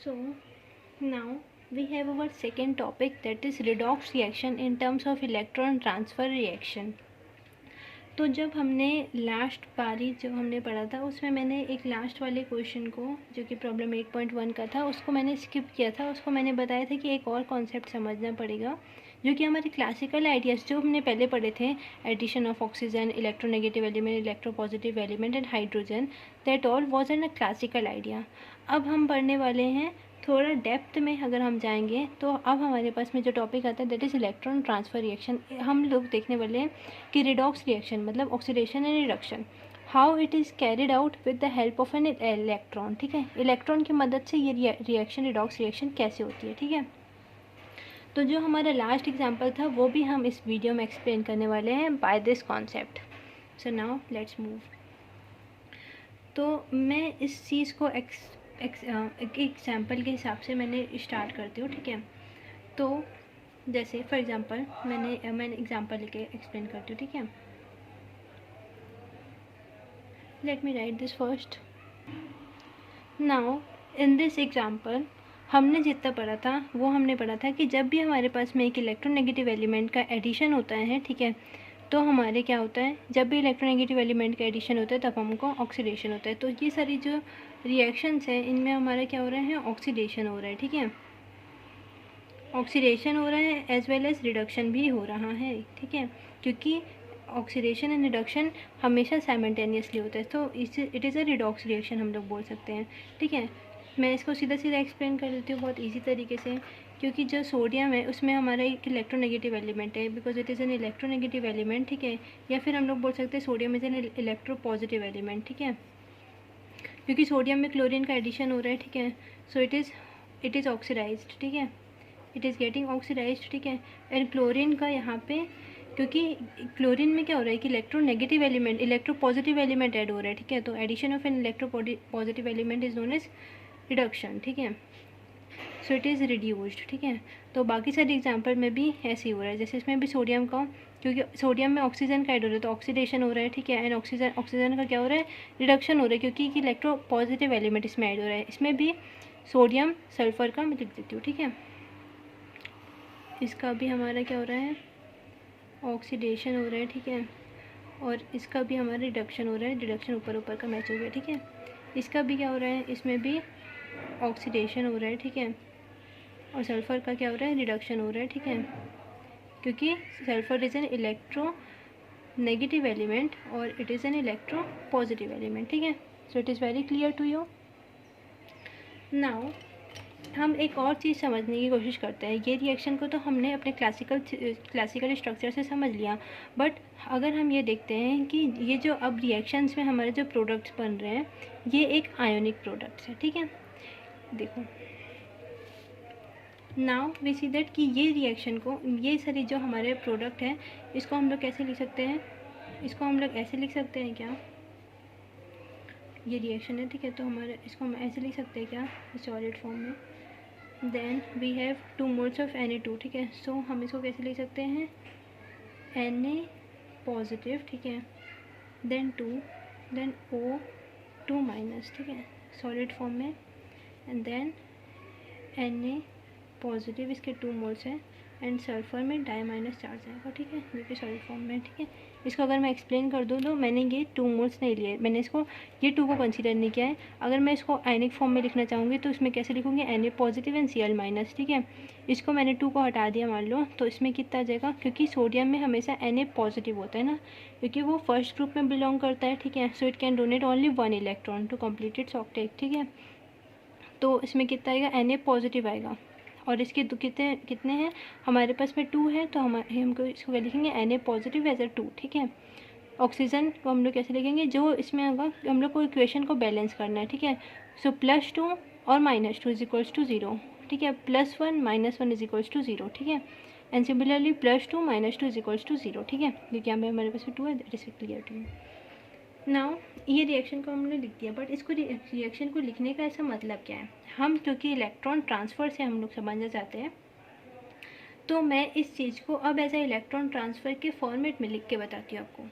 So now we have our second topic, that is redox reaction in terms of electron transfer reaction. तो जब हमने last पारी जो हमने पढ़ा था उसमें मैंने एक लास्ट वाले क्वेश्चन को जो कि प्रॉब्लम 8.1 का था उसको मैंने स्किप किया था। उसको मैंने बताया था कि एक और कॉन्सेप्ट समझना पड़ेगा जो कि हमारे क्लासिकल आइडियाज़ जो हमने पहले पढ़े थे, addition of oxygen, electronegative element, electropositive element and hydrogen, that all was an a classical idea. अब हम पढ़ने वाले हैं थोड़ा डेप्थ में। अगर हम जाएंगे तो अब हमारे पास में जो टॉपिक आता है that is electron transfer reaction. हम लोग देखने वाले हैं कि रिडॉक्स रिएक्शन मतलब oxidation and reduction, how it is carried out with the help of an electron. ठीक है, इलेक्ट्रॉन की मदद से ये रिएक्शन रिडॉक्स रिएक्शन कैसे होती है। ठीक है, तो जो हमारा लास्ट एग्जाम्पल था वो भी हम इस वीडियो में एक्सप्लेन करने वाले हैं by this concept. So now let's move. तो मैं इस चीज़ को एक एग्जाम्पल के हिसाब से मैंने स्टार्ट करती हूँ। ठीक है, तो जैसे फॉर एग्जांपल मैंने एग्जांपल लेके एक्सप्लेन करती हूँ। ठीक है, let me right this first. Now in this example हमने जितना पढ़ा था वो हमने पढ़ा था कि जब भी हमारे पास में एक इलेक्ट्रोनेगेटिव एलिमेंट का एडिशन होता है, ठीक है, तो हमारे क्या होता है, जब भी इलेक्ट्रोनेगेटिव एलिमेंट का एडिशन होता है तब हमको ऑक्सीडेशन होता है। तो ये सारी जो रिएक्शंस हैं इनमें हमारा क्या हो रहा है, ऑक्सीडेशन हो रहा है। ठीक है, ऑक्सीडेशन हो रहा है एज वेल एज रिडक्शन भी हो रहा है। ठीक है, क्योंकि ऑक्सीडेशन एंड रिडक्शन हमेशा साइमल्टेनियसली होता है, तो it is a redox reaction हम लोग बोल सकते हैं। ठीक है, मैं इसको सीधा सीधा एक्सप्लेन कर देती हूँ बहुत इजी तरीके से, क्योंकि जो सोडियम है उसमें हमारा एक इलेक्ट्रोनेगेटिव एलिमेंट है, because it is N electronegative element. ठीक है, या फिर हम लोग बोल सकते हैं sodium is an electropositive element. ठीक है, क्योंकि सोडियम में क्लोरीन का एडिशन हो रहा है। ठीक है, सो इट इज़ ऑक्सीडाइज्ड। ठीक है, इट इज़ गेटिंग ऑक्सीडाइज्ड। ठीक है, एंड क्लोरीन का यहाँ पे, क्योंकि क्लोरीन में क्या हो रहा है कि electronegative element electropositive element add हो रहा है। ठीक है, तो addition of an electropositive element is known as reduction. ठीक है, सो इट इज़ रिड्यूस्ड। ठीक है, तो बाकी सारे एग्जाम्पल में भी ऐसे ही हो रहा है, जैसे इसमें भी सोडियम का, क्योंकि सोडियम में ऑक्सीजन का ऐड हो रहा है तो ऑक्सीडेशन हो रहा है। ठीक है, एंड ऑक्सीजन का क्या हो रहा है, रिडक्शन हो रहा है, क्योंकि इलेक्ट्रोपॉजिटिव एलिमेंट इसमें ऐड हो रहा है। इसमें भी सोडियम सल्फर का मैं लिख देती हूँ। ठीक है, इसका भी हमारा क्या हो रहा है, ऑक्सीडेशन हो रहा है। ठीक है, और इसका भी हमारा रिडक्शन हो रहा है, रिडक्शन ऊपर ऊपर का मैच हो गया। ठीक है, इसका भी क्या हो रहा है, इसमें भी ऑक्सीडेशन हो रहा है। ठीक है, और सल्फ़र का क्या हो रहा है, रिडक्शन हो रहा है। ठीक है, क्योंकि sulphur is an electronegative element और it is an electropositive element. ठीक है, so it is very clear to you. Now हम एक और चीज़ समझने की कोशिश करते हैं। ये रिएक्शन को तो हमने अपने क्लासिकल स्ट्रक्चर से समझ लिया, बट अगर हम ये देखते हैं कि ये जो अब रिएक्शंस में हमारे जो प्रोडक्ट्स बन रहे हैं ये एक आयोनिक प्रोडक्ट्स है। ठीक है, देखो नाउ वी सी दैट कि ये रिएक्शन को, ये सारी जो हमारे प्रोडक्ट हैं इसको हम लोग कैसे लिख सकते हैं, इसको हम लोग ऐसे लिख सकते हैं क्या, ये रिएक्शन है। ठीक है, तो हमारे इसको हम ऐसे लिख सकते हैं क्या, सॉलिड फॉर्म में। Then we have 2 moles of Na2। ठीक है, सो हम इसको कैसे लिख सकते हैं, Na पॉजिटिव। ठीक है, देन 2, देन O2 माइनस। ठीक है, सॉलिड फॉर्म में, एंड देन Na पॉजिटिव, इसके 2 मोल्स हैं, एंड सल्फर में डाई माइनस चार्ज आएगा। ठीक है, जो कि सॉलिड फॉर्म में। ठीक है, इसको अगर मैं एक्सप्लेन कर दूँ तो मैंने ये 2 मोल्स नहीं लिए, मैंने इसको ये 2 को कंसीडर नहीं किया है। अगर मैं इसको आयनिक फॉर्म में लिखना चाहूँगी तो इसमें कैसे लिखूँगी, Na positive and Cl minus. ठीक है, इसको मैंने 2 को हटा दिया मान लो, तो इसमें कितना आ जाएगा, क्योंकि सोडियम में हमेशा Na पॉजिटिव होता है ना, क्योंकि वो फर्स्ट ग्रुप में बिलोंग करता है। ठीक है, so it can donate only 1 electron to complete its octet. ठीक है, तो इसमें कितना आएगा, Na पॉजिटिव आएगा, और इसके कितने कितने हैं हमारे पास में 2 है, तो हमको इसको क्या लिखेंगे, Na पॉजिटिव एज अ 2। ठीक है, ऑक्सीजन को हम लोग कैसे लिखेंगे, जो इसमें होगा हम लोग को इक्वेशन को बैलेंस करना है। ठीक है, सो +2 और -2 इज इक्वल्स टू 0। ठीक है, +1 -1 इज इक्वल्स टू 0। ठीक है, and similarly +2 -2 is equals to 0। ठीक है, क्योंकि यहाँ पे हमारे पास 2 है, that is clear to you. Now ये रिएक्शन को हमने लिख दिया, बट इसको रिएक्शन को लिखने का ऐसा मतलब क्या है, हम क्योंकि इलेक्ट्रॉन ट्रांसफ़र से हम लोग समझना चाहते हैं, तो मैं इस चीज़ को अब एज ए इलेक्ट्रॉन ट्रांसफ़र के फॉर्मेट में लिख के बताती हूँ आपको।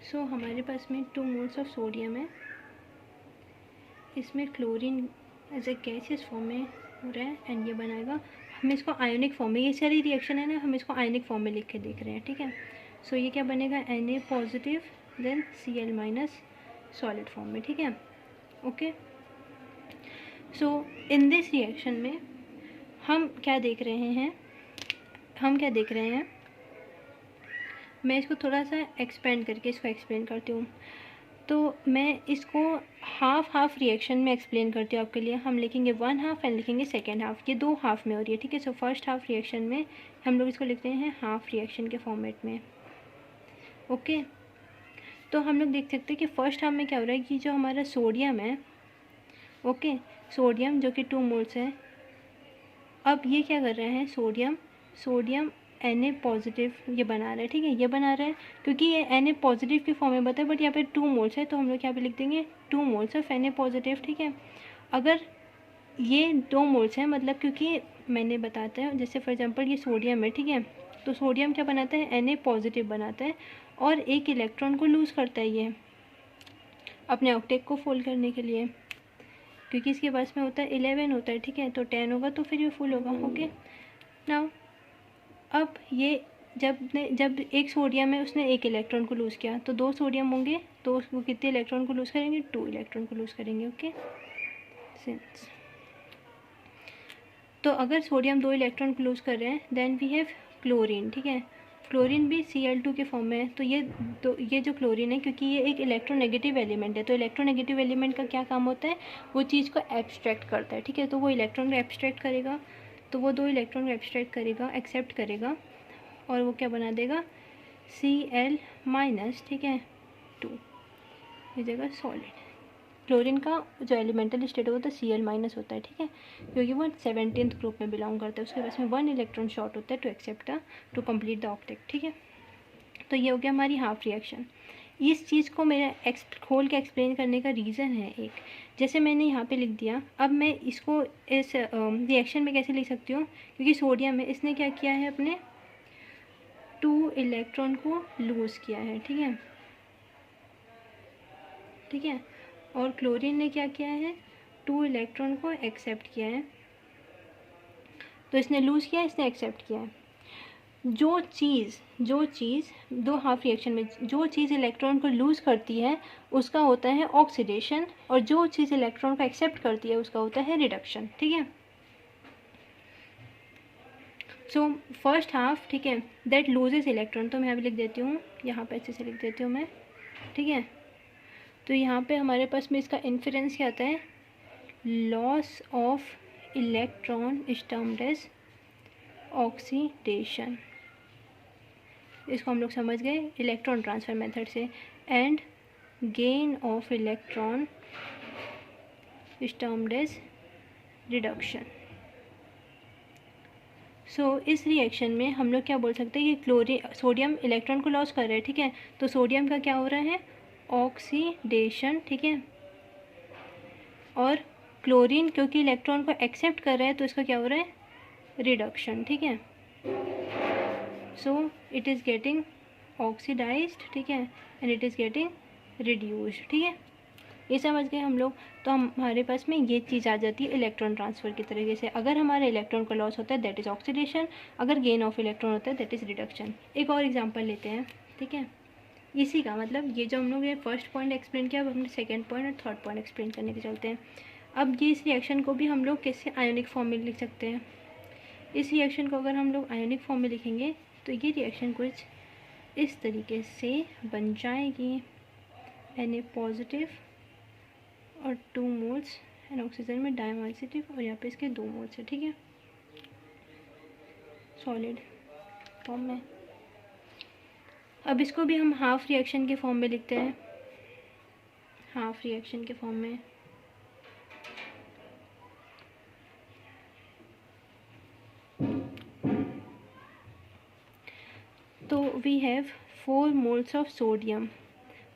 सो हमारे पास में 2 मोल्स ऑफ सोडियम है, इसमें chlorine as a gaseous form में हो रहा है एंड ये बनाएगा, हम इसको आयोनिक फॉर्म में, ये सारी रिएक्शन है ना, हम इसको आयोनिक फॉर्म में लिख के देख रहे हैं, ठीक है। सो ये क्या बनेगा, Na positive then Cl minus solid form में, ठीक है, okay. So in this reaction में हम क्या देख रहे हैं, मैं इसको थोड़ा सा एक्सपेंड करके इसको एक्सप्लेन करती हूँ। तो मैं इसको हाफ रिएक्शन में एक्सप्लेन करती हूँ आपके लिए। हम लिखेंगे 1 हाफ एंड लिखेंगे सेकेंड हाफ, ये 2 हाफ में हो रही है, ठीक है। सो फर्स्ट हाफ रिएक्शन में हम लोग इसको लिखते हैं हाफ रिएक्शन के फॉर्मेट में, ओके। तो हम लोग देख सकते हैं कि फर्स्ट हाफ में क्या हो रहा है कि जो हमारा सोडियम है, ओके, सोडियम जो कि 2 मोल्स है, अब ये क्या कर रहे हैं, सोडियम Na पॉजिटिव ये बना रहा है, ठीक है, ये बना रहा है क्योंकि ये Na पॉजिटिव के फॉर्म में बताया, बट यहाँ पे 2 मोल्स है तो हम लोग यहाँ पे लिख देंगे 2 मोल्स ऑफ Na पॉजिटिव, ठीक है। अगर ये 2 मोल्स हैं मतलब, क्योंकि मैंने बताता है जैसे फॉर एग्जांपल ये सोडियम है, ठीक है, तो सोडियम क्या बनाता है, Na पॉजिटिव बनाता है और एक इलेक्ट्रॉन को लूज़ करता है ये अपने ऑक्टेट को फुल करने के लिए, क्योंकि इसके पास में होता है 11 होता है, ठीक है, तो 10 होगा तो फिर ये फुल होगा, ओके। नाउ अब ये जब एक सोडियम है उसने एक इलेक्ट्रॉन को लूज़ किया, तो 2 सोडियम होंगे तो वो कितने इलेक्ट्रॉन को लूज़ करेंगे, 2 इलेक्ट्रॉन को लूज़ करेंगे, ओके। सिंस तो अगर सोडियम 2 इलेक्ट्रॉन को लूज़ कर रहे हैं देन वी हैव क्लोरीन, ठीक है, क्लोरीन भी Cl2 के फॉर्म में है। तो ये जो क्लोरीन है, क्योंकि ये एक इलेक्ट्रोनेगेटिव एलिमेंट है, तो इलेक्ट्रोनेगेटिव एलिमेंट का क्या काम होता है, वो चीज़ को एब्स्ट्रैक्ट करता है, ठीक है, तो वो इलेक्ट्रॉन को एब्स्ट्रैक्ट करेगा, तो वो 2 इलेक्ट्रॉन को एब्स्ट्रैक्ट करेगा, एक्सेप्ट करेगा और वो क्या बना देगा, Cl माइनस, ठीक है, 2 ये जगह सॉलिड। क्लोरीन का जो एलिमेंटल स्टेट होता है Cl माइनस होता है, ठीक है, क्योंकि वो 17th ग्रुप में बिलोंग करता है, उसके पास में 1 इलेक्ट्रॉन शॉर्ट होता है to accept to complete the octet, ठीक है। तो ये हो गया हमारी हाफ रिएक्शन। इस चीज़ को मेरा खोल के एक्सप्लेन करने का रीज़न है एक, जैसे मैंने यहाँ पे लिख दिया, अब मैं इसको इस रिएक्शन में कैसे लिख सकती हूँ, क्योंकि सोडियम है, इसने क्या किया है, अपने 2 इलेक्ट्रॉन को लूज़ किया है, ठीक है, और क्लोरीन ने क्या किया है, 2 इलेक्ट्रॉन को एक्सेप्ट किया है, तो इसने लूज़ किया, इसने एक्सेप्ट किया है। जो चीज़ 2 हाफ रिएक्शन में जो चीज़ इलेक्ट्रॉन को लूज़ करती है उसका होता है ऑक्सीडेशन, और जो चीज़ इलेक्ट्रॉन को एक्सेप्ट करती है उसका होता है रिडक्शन, ठीक है। सो फर्स्ट हाफ, ठीक है, दैट लूजेस इलेक्ट्रॉन, तो मैं यहाँ पे लिख देती हूँ, यहाँ पे अच्छे से लिख देती हूँ मैं, ठीक है। तो यहाँ पे हमारे पास में इसका इन्फरेंस क्या आता है, loss of electron is termed as oxidation, इसको हम लोग समझ गए इलेक्ट्रॉन ट्रांसफ़र मेथड से, and gain of electron is termed as reduction. So इस रिएक्शन में हम लोग क्या बोल सकते हैं कि सोडियम इलेक्ट्रॉन को लॉस कर रहा है, ठीक है, तो सोडियम का क्या हो रहा है, ऑक्सीडेशन, ठीक है, और क्लोरीन क्योंकि इलेक्ट्रॉन को एक्सेप्ट कर रहा है तो इसका क्या हो रहा है, रिडक्शन, ठीक है। So it is getting oxidized, ठीक है, and it is getting reduced, ठीक है, ये समझ गए हम लोग। तो हमारे पास में ये चीज़ आ जाती है इलेक्ट्रॉन ट्रांसफ़र की तरीके से, अगर हमारे इलेक्ट्रॉन का लॉस होता है दैट इज़ ऑक्सीडेशन, अगर गेन ऑफ इलेक्ट्रॉन होता है दैट इज़ रिडक्शन। एक और एग्जांपल लेते हैं, ठीक है, इसी का मतलब ये जो हम लोग ये फर्स्ट पॉइंट एक्सप्लेन किया, अब हमने सेकेंड पॉइंट और थर्ड पॉइंट एक्सप्लेन करने के चलते हैं। अब ये इस रिएक्शन को भी हम लोग कैसे आयोनिक फॉर्म में लिख सकते हैं, इस रिएक्शन को अगर हम लोग आयोनिक फॉर्म में लिखेंगे तो ये रिएक्शन कुछ इस तरीके से बन जाएगी, Na पॉजिटिव और 2 मोल्स एंड ऑक्सीजन में डायमॉक्सिटिव, और यहाँ पे इसके 2 मोल्स है, ठीक है, सॉलिड फॉर्म में। अब इसको भी हम हाफ रिएक्शन के फॉर्म में लिखते हैं, हाफ रिएक्शन के फॉर्म में। तो we have 4 moles of sodium,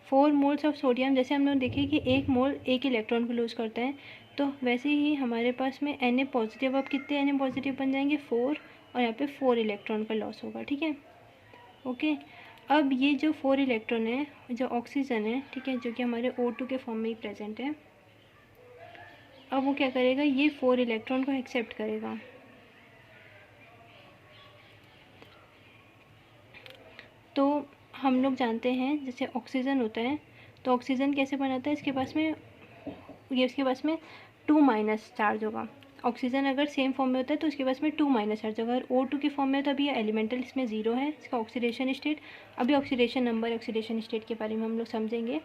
4 moles of sodium, जैसे हम लोग देखें कि 1 मोल 1 इलेक्ट्रॉन को लूज़ करता है, तो वैसे ही हमारे पास में Na पॉजिटिव, अब कितने Na पॉजिटिव बन जाएंगे, 4, और यहाँ पे 4 इलेक्ट्रॉन का लॉस होगा, ठीक है, ओके। अब ये जो 4 इलेक्ट्रॉन है, जो ऑक्सीजन है, ठीक है, जो कि हमारे O2 के फॉर्म में ही प्रेजेंट है, अब वो क्या करेगा, ये 4 इलेक्ट्रॉन को एक्सेप्ट करेगा। तो हम लोग जानते हैं जैसे ऑक्सीजन होता है, तो ऑक्सीजन कैसे बनाता है, इसके पास में ये 2 चार्ज होगा। ऑक्सीजन अगर सेम फॉर्म में होता है तो उसके पास में 2 चार्ज होगा। अगर O2 की फॉर्म में तो अभी ये एलिमेंटल इसमें 0 है, इसका ऑक्सीडेशन स्टेट। अभी ऑक्सीडेशन नंबर, ऑक्सीडेशन स्टेट के बारे में हम लोग समझेंगे,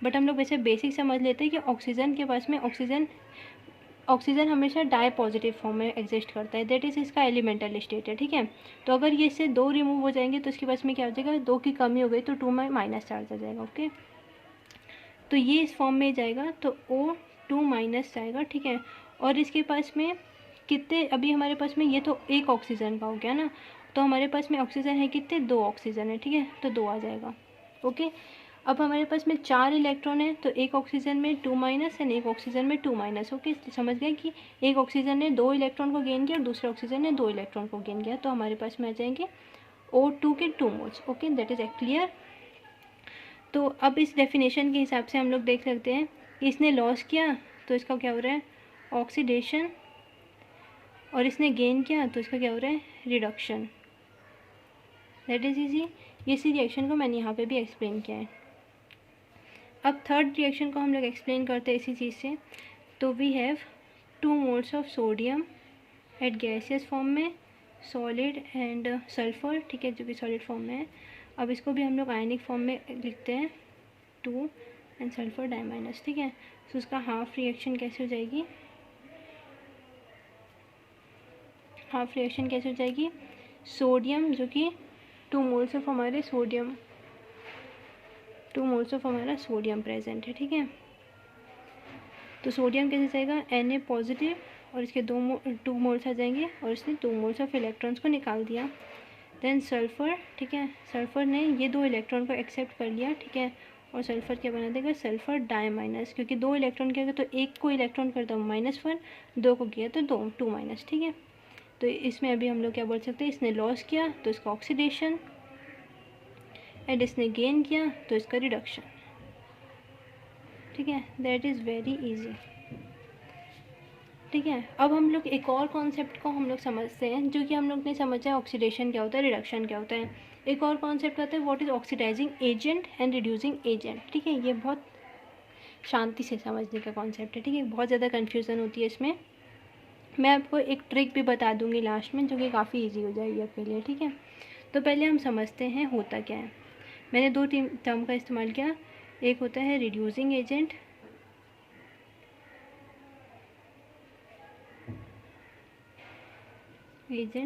बट हम लोग वैसे बेसिक समझ लेते हैं कि ऑक्सीजन के पास में ऑक्सीजन हमेशा डाई पॉजिटिव फॉर्म में एग्जिस्ट करता है, दैट इज़ इसका एलिमेंटल स्टेट है, ठीक है। तो अगर ये इससे 2 रिमूव हो जाएंगे तो इसके पास में क्या हो जाएगा, 2 की कमी हो गई तो 2 में माइनस चार्ज आ जाएगा, ओके। तो ये इस फॉर्म में जाएगा तो O2- जाएगा, ठीक है। और इसके पास में कितने, अभी हमारे पास में ये तो एक ऑक्सीजन का हो गया ना, तो हमारे पास में ऑक्सीजन है कितने, 2 ऑक्सीजन है, ठीक है, तो 2 आ जाएगा, ओके। अब हमारे पास में 4 इलेक्ट्रॉन है, तो एक ऑक्सीजन में 2- एंड एक ऑक्सीजन में 2-, ओके। समझ गए कि एक ऑक्सीजन ने 2 इलेक्ट्रॉन को गेन किया और दूसरे ऑक्सीजन ने 2 इलेक्ट्रॉन को गेन किया, तो हमारे पास में आ जाएंगे O2 के 2 moles, okay, that is clear. तो अब इस डेफिनेशन के हिसाब से हम लोग देख सकते हैं कि इसने लॉस किया तो इसका क्या हो रहा है, ऑक्सीडेशन, और इसने गेन किया तो इसका क्या हो रहा है, रिडक्शन। That is easy. इसी रिएक्शन को मैंने यहाँ पे भी एक्सप्लेन किया है। अब थर्ड रिएक्शन को हम लोग एक्सप्लेन करते हैं इसी चीज़ से। तो we have 2 moles of sodium at gaseous form में, सॉलिड एंड सल्फर, ठीक है, जो कि सॉलिड फॉर्म में है। अब इसको भी हम लोग आयनिक फॉर्म में लिखते हैं, 2 एंड सल्फर डाई-, ठीक है। तो उसका हाफ रिएक्शन कैसे हो जाएगी, सोडियम जो कि 2 मोल्स ऑफ हमारा सोडियम प्रेजेंट है, ठीक है। तो सोडियम कैसे जाएगा, Na पॉजिटिव, और इसके 2 मोल्स आ जाएंगे, और इसने 2 मोल्स ऑफ इलेक्ट्रॉन्स को निकाल दिया। देन सल्फ़र, ठीक है, सल्फ़र ने ये 2 इलेक्ट्रॉन को एक्सेप्ट कर लिया, ठीक है, और सल्फ़र क्या बना देगा, सल्फ़र डाई-, क्योंकि 2 इलेक्ट्रॉन क्या होगा, तो एक को इलेक्ट्रॉन करता हूँ -1, 2 को किया तो 2-, ठीक है। तो इसमें अभी हम लोग क्या बोल सकते हैं, इसने लॉस किया तो इसका ऑक्सीडेशन, एंड इसने गेन किया तो इसका रिडक्शन, ठीक है। दैट इज़ वेरी इजी, ठीक है। अब हम लोग एक और कॉन्सेप्ट को हम लोग समझते हैं, जो कि हम लोग ने समझा है ऑक्सीडेशन क्या होता है, रिडक्शन क्या होता है। एक और कॉन्सेप्ट आता है what is oxidizing agent and reducing agent, ठीक है। ये बहुत शांति से समझने का कॉन्सेप्ट है, ठीक है, बहुत ज़्यादा कन्फ्यूज़न होती है इसमें। मैं आपको एक ट्रिक भी बता दूंगी लास्ट में, जो कि काफ़ी ईजी हो जाएगी आपके लिए, ठीक है। तो पहले हम समझते हैं होता क्या है। मैंने 2 टर्म का इस्तेमाल किया, एक होता है रिड्यूसिंग एजेंट,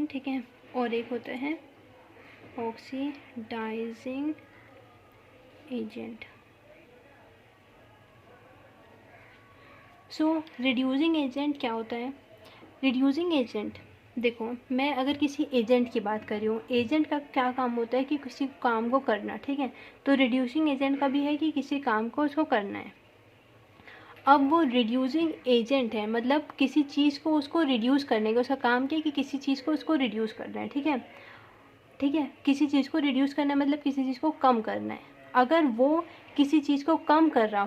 ठीक है, और एक होता है ऑक्सीडाइजिंग एजेंट। सो रिड्यूसिंग एजेंट क्या होता है, रिड्यूसिंग एजेंट, देखो मैं अगर किसी एजेंट की बात कर रही हूँ, एजेंट का क्या काम होता है कि किसी काम को करना, ठीक है। तो रिड्यूसिंग एजेंट का भी है कि किसी काम को उसको करना है। अब वो रिड्यूसिंग एजेंट है, मतलब किसी चीज़ को उसको रिड्यूस करने का उसका काम क्या है कि किसी चीज़ को उसको रिड्यूस करना है, ठीक है, ठीक है। किसी चीज़ को रिड्यूस करना है मतलब किसी चीज़ को कम करना है। अगर वो किसी चीज़ को कम कर रहा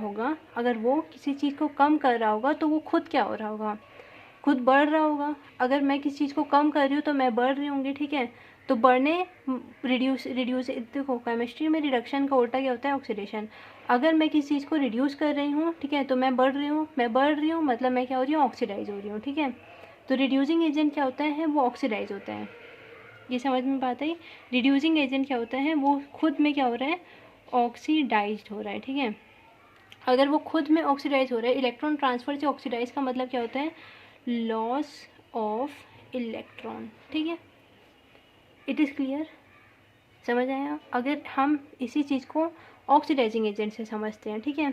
होगा, तो वो खुद क्या हो रहा होगा, खुद बढ़ रहा होगा। अगर मैं किसी चीज़ को कम कर रही हूँ तो मैं बढ़ रही होंगी, ठीक है। तो बढ़ने, रिड्यूस देखो केमिस्ट्री में रिडक्शन का उल्टा क्या होता है, ऑक्सीडेशन। अगर मैं किसी चीज़ को रिड्यूस कर रही हूँ, ठीक है, तो मैं बढ़ रही हूँ मतलब मैं क्या हो रही हूँ, ऑक्सीडाइज हो रही हूँ, ठीक है। तो रिड्यूसिंग एजेंट क्या होता है, वो ऑक्सीडाइज होता है। ये समझ में बात आई। रिड्यूसिंग एजेंट क्या होता है, वो खुद में क्या हो रहा है, ऑक्सीडाइज्ड हो रहा है, ठीक है। अगर वो खुद में ऑक्सीडाइज हो रहा है, इलेक्ट्रॉन ट्रांसफर से ऑक्सीडाइज का मतलब क्या होता है, लॉस ऑफ इलेक्ट्रॉन, ठीक है। इट इज़ क्लियर, समझ आया। अगर हम इसी चीज़ को ऑक्सीडाइजिंग एजेंट से समझते हैं, ठीक है।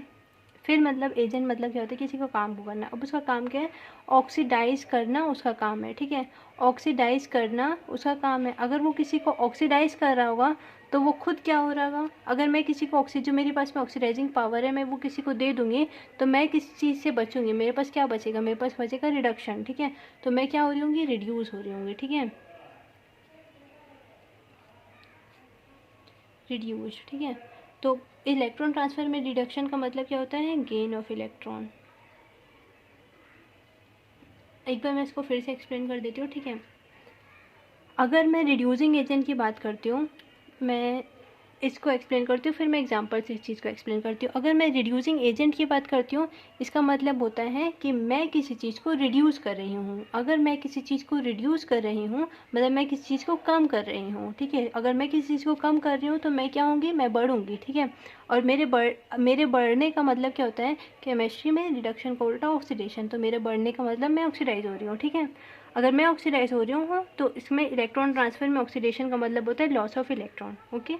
फिर मतलब एजेंट मतलब क्या होता है, किसी को काम को करना। अब उसका काम क्या है, ऑक्सीडाइज करना उसका काम है, ठीक है। ऑक्सीडाइज करना उसका काम है। अगर वो किसी को ऑक्सीडाइज कर रहा होगा तो वो खुद क्या हो रहा होगा, अगर मैं किसी को जो मेरे पास में ऑक्सीडाइजिंग पावर है, मैं वो किसी को दे दूँगी तो मैं किस चीज़ से बचूँगी, मेरे पास क्या बचेगा, मेरे पास बचेगा रिडक्शन, ठीक है। तो मैं क्या हो रही होंगी, रिड्यूस हो रही होंगी, ठीक है, रिड्यूस, ठीक है। तो इलेक्ट्रॉन ट्रांसफ़र में रिडक्शन का मतलब क्या होता है, गेन ऑफ इलेक्ट्रॉन, एक बार मैं इसको फिर से एक्सप्लेन कर देती हूँ, ठीक है। अगर मैं रिड्यूसिंग एजेंट की बात करती हूँ, मैं इसको एक्सप्लेन करती हूँ, फिर मैं एग्जांपल से इस चीज़ को एक्सप्लेन करती हूँ। अगर मैं रिड्यूसिंग एजेंट की बात करती हूँ, इसका मतलब होता है कि मैं किसी चीज़ को रिड्यूस कर रही हूँ। अगर मैं किसी चीज़ को रिड्यूस कर रही हूँ मतलब मैं किसी चीज़ को कम कर रही हूँ, ठीक है। अगर मैं किसी चीज़ को कम कर रही हूँ तो मैं क्या होंगी, मैं बढ़ूँगी, ठीक है। और मेरे बढ़ने का मतलब क्या होता है, केमिस्ट्री में रिडक्शन को उल्टा ऑक्सीडेशन, तो मेरे बढ़ने का मतलब मैं ऑक्सीडाइज हो रही हूँ, ठीक है। अगर मैं ऑक्सीडाइज हो रही हूँ तो इसमें इलेक्ट्रॉन ट्रांसफर में ऑक्सीडेशन का मतलब होता है लॉस ऑफ इलेक्ट्रॉन, ओके।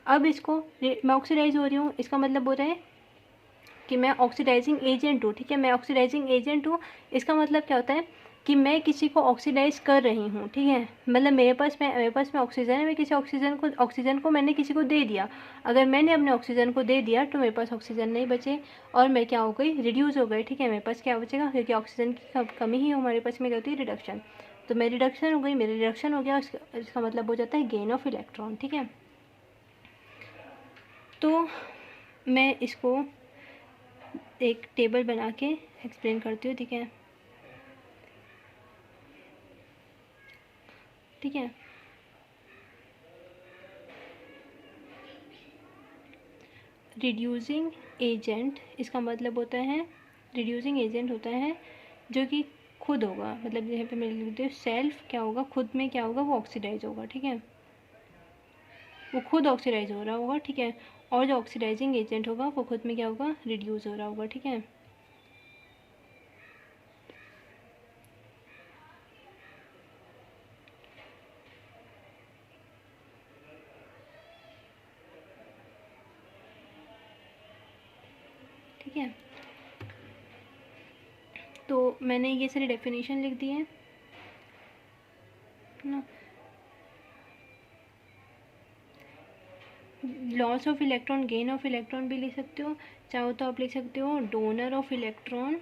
अब इसको मैं ऑक्सीडाइज हो रही हूँ, इसका मतलब हो रहा है कि मैं ऑक्सीडाइजिंग एजेंट हूँ, ठीक है। मैं ऑक्सीडाइजिंग एजेंट हूँ, इसका मतलब क्या होता है कि मैं किसी को ऑक्सीडाइज कर रही हूँ, ठीक है। मतलब मेरे पास में ऑक्सीजन है, मैं किसी ऑक्सीजन को मैंने किसी को दे दिया। अगर मैंने अपने ऑक्सीजन को दे दिया तो मेरे पास ऑक्सीजन नहीं बचे और मैं क्या हो गई, रिड्यूस हो गई, ठीक है। मेरे पास क्या बचेगा, क्योंकि ऑक्सीजन की कमी ही हमारे पास में क्या होती है, रिडक्शन। तो मेरी रिडक्शन हो गई, मेरी रिडक्शन हो गया, इसका मतलब हो जाता है गेन ऑफ इलेक्ट्रॉन, ठीक है। तो मैं इसको एक टेबल बना के एक्सप्लेन करती हूँ, ठीक है। ठीक है, रिड्यूसिंग एजेंट, इसका मतलब होता है, रिड्यूसिंग एजेंट होता है जो कि खुद होगा, मतलब यहाँ पे मैं लिख देती हूँ सेल्फ, क्या होगा, खुद में क्या होगा, वो ऑक्सीडाइज होगा, ठीक है। वो खुद ऑक्सीडाइज हो रहा होगा, ठीक है। और जो ऑक्सीडाइजिंग एजेंट होगा वो खुद में क्या होगा, रिड्यूस हो रहा होगा, ठीक है। ठीक है, तो मैंने ये सारी डेफिनेशन लिख दी है ना। Loss of electron, gain of electron भी लिख सकते हो, चाहो तो आप लिख सकते हो donor of electron,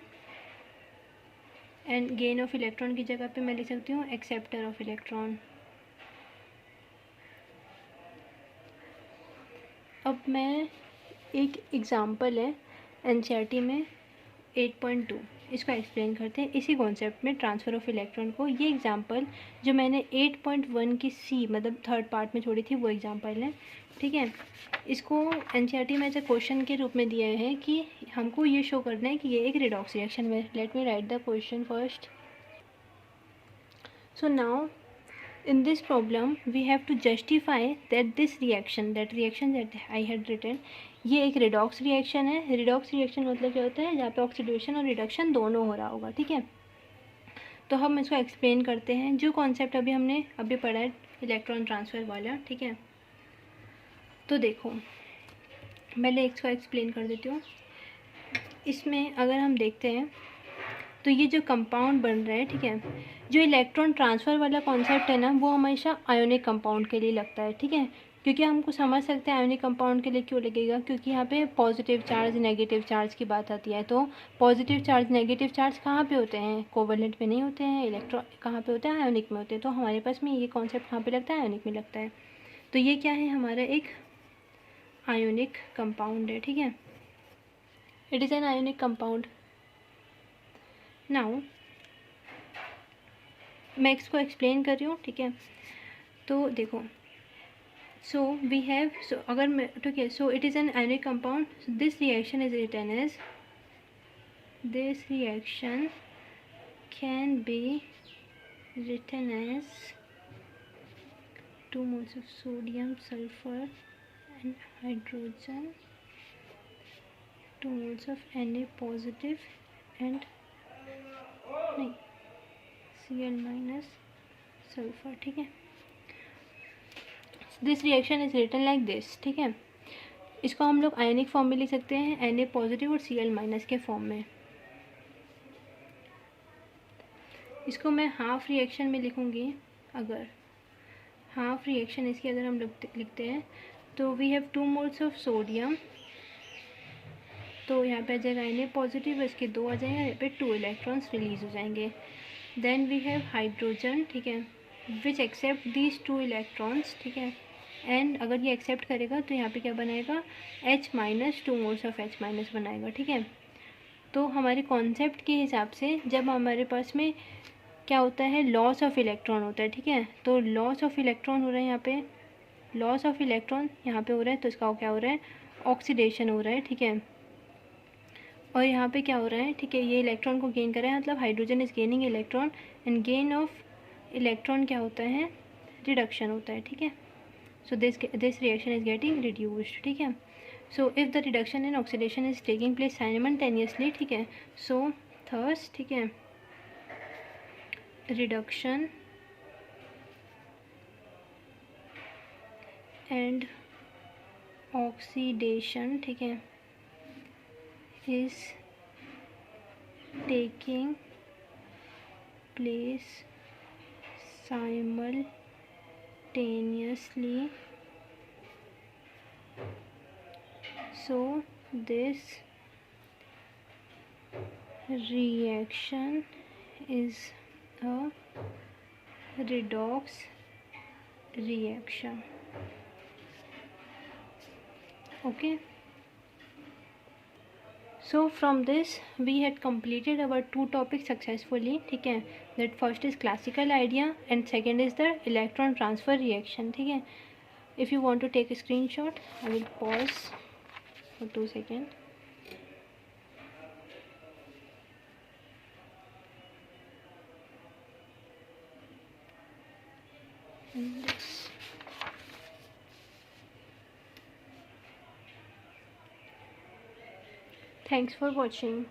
and gain of electron की जगह पे मैं लिख सकती हूँ एक्सेप्टर ऑफ इलेक्ट्रॉन। अब मैं एक एग्ज़ाम्पल है एनसीईआरटी में 8.2, इसको एक्सप्लेन करते हैं इसी कॉन्सेप्ट में, ट्रांसफ़र ऑफ इलेक्ट्रॉन को। ये एग्जांपल जो मैंने 8.1 की सी मतलब थर्ड पार्ट में छोड़ी थी वो एग्जांपल है, ठीक है। इसको एनसीईआरटी में ऐसे क्वेश्चन के रूप में दिया है कि हमको ये शो करना है कि ये एक रिडॉक्स रिएक्शन है। Let me right the question first. So now in this problem we have to justify that this reaction that I had written, ये एक redox reaction है। redox reaction मतलब क्या होता है, जहाँ पे ऑक्सीडेशन और रिडक्शन दोनों हो रहा होगा, ठीक है। तो हम इसको एक्सप्लेन करते हैं, जो कॉन्सेप्ट हमने अभी पढ़ा है इलेक्ट्रॉन ट्रांसफ़र वाला, ठीक है। तो देखो पहले इसको एक्सप्लेन कर देती हूँ। इसमें अगर हम देखते हैं तो ये जो कंपाउंड बन रहा है, ठीक है, जो इलेक्ट्रॉन ट्रांसफ़र वाला कॉन्सेप्ट है ना, वो हमेशा आयोनिक कंपाउंड के लिए लगता है, ठीक है। क्योंकि हमको समझ सकते हैं आयोनिक कंपाउंड के लिए क्यों लगेगा, क्योंकि यहाँ पे पॉजिटिव चार्ज नेगेटिव चार्ज की बात आती है। तो पॉजिटिव चार्ज नेगेटिव चार्ज कहाँ पे होते हैं, कोवेलेंट में नहीं होते हैं, इलेक्ट्रॉन कहाँ पे होते हैं, आयोनिक में होते हैं। तो हमारे पास में ये कॉन्सेप्ट कहाँ पे लगता है, आयोनिक में लगता है। तो ये क्या है, हमारा एक आयोनिक कंपाउंड है, ठीक है। It is an ionic compound. Now मैं इसको एक्सप्लेन कर रही हूँ, ठीक है। तो देखो सो वी हैव, सो अगर मैं, ठीक है, so it is an ionic compound, this reaction is written as, this reaction can be written as 2 moles of sodium sulfur and hydrogen, 2 moles of Na positive and नहीं Cl minus sulfur, ठीक है। This reaction is written like this, ठीक है। इसको हम लोग ionic form में लिख सकते हैं, Na पॉजिटिव और Cl माइनस के फॉर्म में। इसको मैं हाफ रिएक्शन में लिखूँगी। अगर हाफ रिएक्शन इसकी अगर हम लिखते हैं तो we have 2 moles of sodium, तो यहाँ पे आ जाएगा Na पॉजिटिव, इसके 2 आ जाएंगे, यहाँ पे 2 इलेक्ट्रॉन्स रिलीज हो जाएंगे। देन वी हैव हाइड्रोजन, ठीक है, विच एक्सेप्ट दीज 2 इलेक्ट्रॉन्स, ठीक है। एंड अगर ये एक्सेप्ट करेगा तो यहाँ पे क्या बनाएगा, H minus, 2 moles of H minus बनाएगा, ठीक है। तो हमारे कॉन्सेप्ट के हिसाब से जब हमारे पास में क्या होता है, लॉस ऑफ इलेक्ट्रॉन होता है, ठीक है। तो लॉस ऑफ इलेक्ट्रॉन हो रहा है यहाँ पे, लॉस ऑफ इलेक्ट्रॉन यहाँ पे हो रहा है, तो इसका क्या हो रहा है, ऑक्सीडेशन हो रहा है, ठीक है। और यहाँ पे क्या हो रहा है, ठीक है, ये इलेक्ट्रॉन को गेन कर रहा है, मतलब hydrogen is gaining electron, and gain of electron क्या होता है, रिडक्शन होता है, ठीक है। So this reaction is getting reduced, ठीक है। So if the reduction and oxidation is taking place simultaneously, ठीक है, सो थर्स, ठीक है, रिडक्शन एंड ऑक्सीडेशन, ठीक है, is taking place simultaneously, so this reaction is a redox reaction. Okay, so from this we had completed our 2 topics successfully, ठीक है। that first is classical idea and second is the electron transfer reaction, ठीक है। if you want to take a screenshot, I will pause for 2 seconds. Thanks for watching.